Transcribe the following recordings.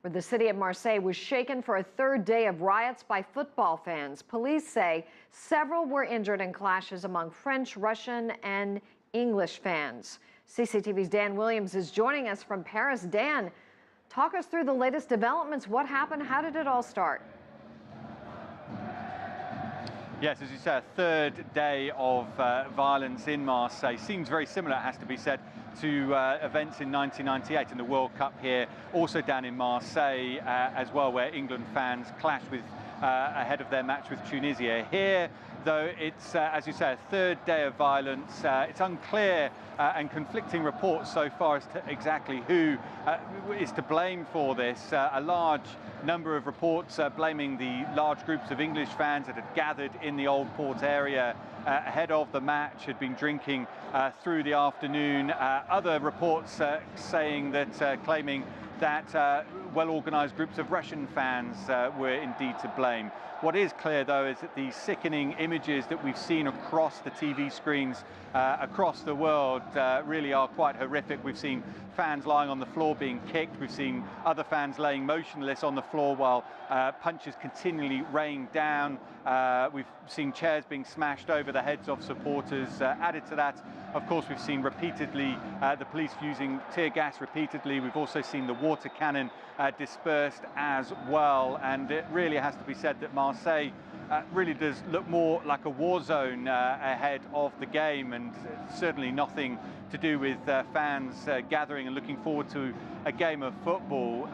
where the city of Marseille was shaken for a third day of riots by football fans. Police say several were injured in clashes among French, Russian, and English fans. CCTV's Dan Williams is joining us from Paris. Dan, talk us through the latest developments. What happened? How did it all start? Yes, as you say, a third day of violence in Marseille. Seems very similar, it has to be said, to events in 1998 in the World Cup here, also down in Marseille as well, where England fans clashed with ahead of their match with Tunisia. Here, though, it's, as you say, a third day of violence. It's unclear and conflicting reports so far as to exactly who is to blame for this. A large number of reports blaming the large groups of English fans that had gathered in the Old Port area ahead of the match, had been drinking through the afternoon. Other reports saying that, claiming that well-organised groups of Russian fans were indeed to blame. What is clear, though, is that the sickening images that we've seen across the TV screens across the world really are quite horrific. We've seen fans lying on the floor being kicked. We've seen other fans laying motionless on the floor while punches continually rain down. We've seen chairs being smashed over the heads of supporters. Added to that, of course, we've seen repeatedly the police using tear gas repeatedly. We've also seen the water cannon dispersed as well. And it really has to be said that Marseille really does look more like a war zone ahead of the game, and certainly nothing to do with fans gathering and looking forward to a game of football.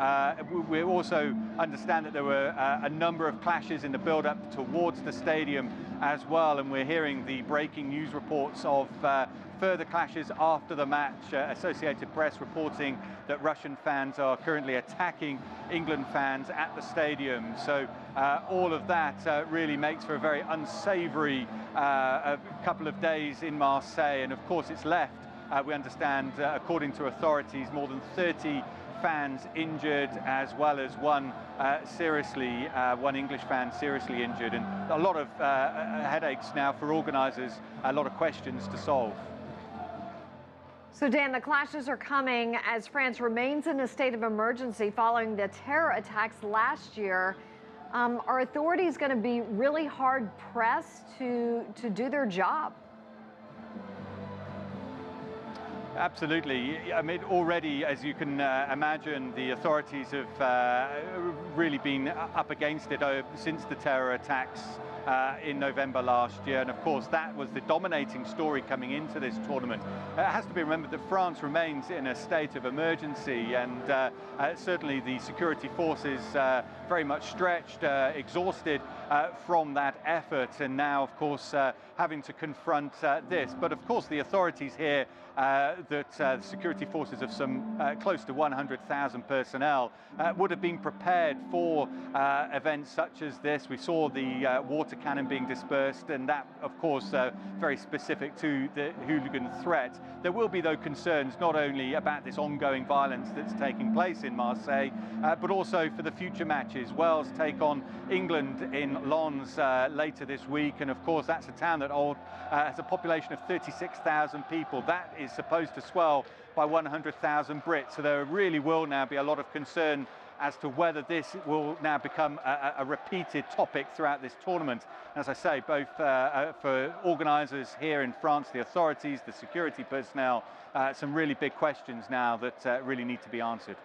We also understand that there were a number of clashes in the build-up towards the stadium as well, and we're hearing the breaking news reports of further clashes after the match. Associated Press reporting that Russian fans are currently attacking England fans at the stadium. So all of that really makes for a very unsavoury couple of days in Marseille, and of course it's left, we understand, according to authorities, more than 30 fans injured, as well as one English fan seriously injured, and a lot of headaches now for organisers, a lot of questions to solve. So, Dan, the clashes are coming as France remains in a state of emergency following the terror attacks last year. Are authorities going to be really hard pressed to do their job? Absolutely. I mean, already, as you can imagine, the authorities have really been up against it since the terror attacks in November last year, and of course that was the dominating story coming into this tournament. It has to be remembered that France remains in a state of emergency, and certainly the security forces very much stretched, exhausted from that effort, and now of course having to confront this. But of course the authorities here, the security forces of some close to 100,000 personnel would have been prepared for events such as this. We saw the water cannon being dispersed, and that of course very specific to the hooligan threat. There will be, though, concerns not only about this ongoing violence that's taking place in Marseille, but also for the future matches. Wales take on England in Lens later this week, and of course that's a town that has a population of 36,000 people. That is supposed to swell by 100,000 Brits, so there really will now be a lot of concern as to whether this will now become a repeated topic throughout this tournament. As I say, both for organisers here in France, the authorities, the security personnel, some really big questions now that really need to be answered.